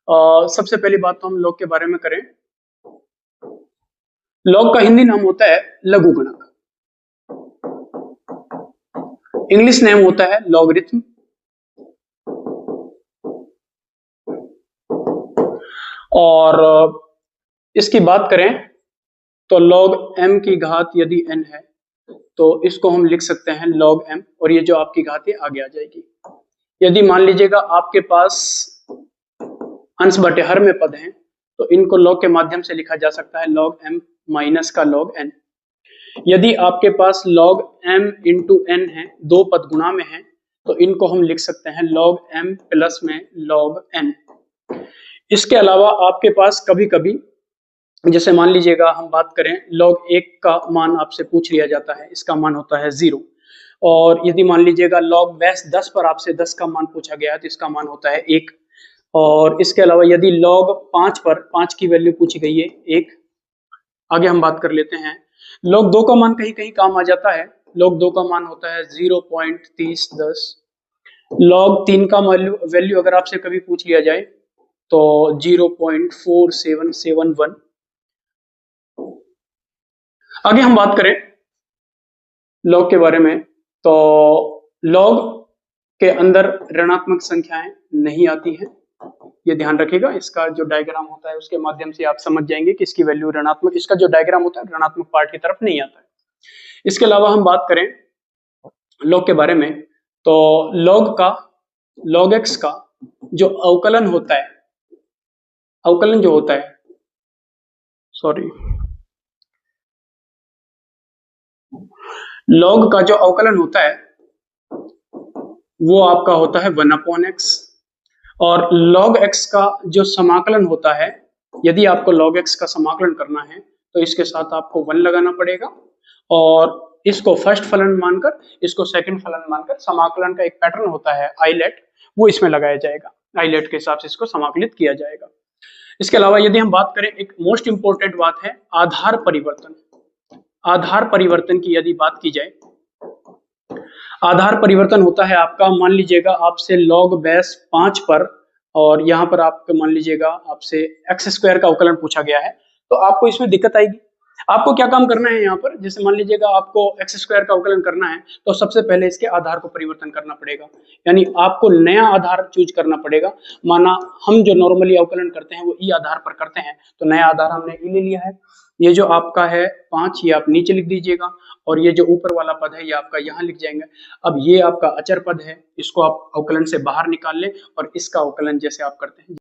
सबसे पहली बात तो हम लॉग के बारे में करें। लॉग का हिंदी नाम होता है लघु गुणक, इंग्लिश नेम होता है लॉगरिथम। और इसकी बात करें तो log m की घात यदि n है तो इसको हम लिख सकते हैं log m, और ये जो आपकी घात है आगे आ जाएगी। यदि मान लीजिएगा आपके पास अंश बटे हर में पद हैं तो इनको log के माध्यम से लिखा जा सकता है log m माइनस का log n। यदि आपके पास log m इंटू n है, दो पद गुणा में हैं, तो इनको हम लिख सकते हैं log m प्लस में log n। इसके अलावा आपके पास कभी कभी जैसे मान लीजिएगा हम बात करें log 1 का मान आपसे पूछ लिया जाता है, इसका मान होता है 0। और यदि मान लीजिएगा log बेस 10 पर आपसे 10 का मान पूछा गया है तो इसका मान होता है 1। और इसके अलावा यदि log 5 पर 5 की वैल्यू पूछी गई है 1। आगे हम बात कर लेते हैं log 2 का मान कहीं कहीं काम आ जाता है। log 2 का मान होता है 0.3010। log 3 का वैल्यू अगर आपसे कभी पूछ लिया जाए तो 0.4771। आगे हम बात करें log के बारे में तो log के अंदर ऋणात्मक संख्याएं नहीं आती हैं, ये ध्यान रखिएगा। इसका जो डायग्राम होता है उसके माध्यम से आप समझ जाएंगे कि इसकी वैल्यू ऋणात्मक, इसका जो डायग्राम होता है ऋणात्मक पार्ट की तरफ नहीं आता है। इसके अलावा हम बात करें log के बारे में तो log x का जो अवकलन होता है, अवकलन जो होता है log का जो अवकलन होता है वो आपका होता है 1/x। और log x का जो समाकलन होता है, यदि आपको log x का समाकलन करना है तो इसके साथ आपको 1 लगाना पड़ेगा और इसको फर्स्ट फलन मानकर, इसको सेकंड फलन मानकर समाकलन का एक पैटर्न होता है आइलेट, वो इसमें लगाया जाएगा। आइलेट के हिसाब से इसको समाकलित किया जाएगा। इसके अलावा यदि हम बात करें, एक मोस्ट इंपोर्टेंट बात है आधार परिवर्तन। आधार परिवर्तन की यदि बात की जाए, आधार परिवर्तन होता है आपका, मान लीजिएगा आपसे log बेस 5 पर और यहाँ पर आपको मान लीजिएगा आपसे x स्क्वायर का अवकलन पूछा गया है, तो आपको इसमें दिक्कत आएगी। आपको क्या काम करना है यहाँ पर, जैसे मान लीजिएगा आपको x स्क्वायर का अवकलन करना है तो सबसे पहले इसके आधार को परिवर्तन करना पड़ेगा, यानी आपको नया आधार चूज करना पड़ेगा। माना हम जो नॉर्मली अवकलन करते हैं वो ई आधार पर करते हैं, तो नया आधार हमने ई ले लिया है। ये जो आपका है 5, ये आप नीचे लिख दीजिएगा और ये जो ऊपर वाला पद है ये आपका यहाँ लिख जाएंगे। अब ये आपका अचर पद है, इसको आप अवकलन से बाहर निकाल लें और इसका अवकलन जैसे आप करते हैं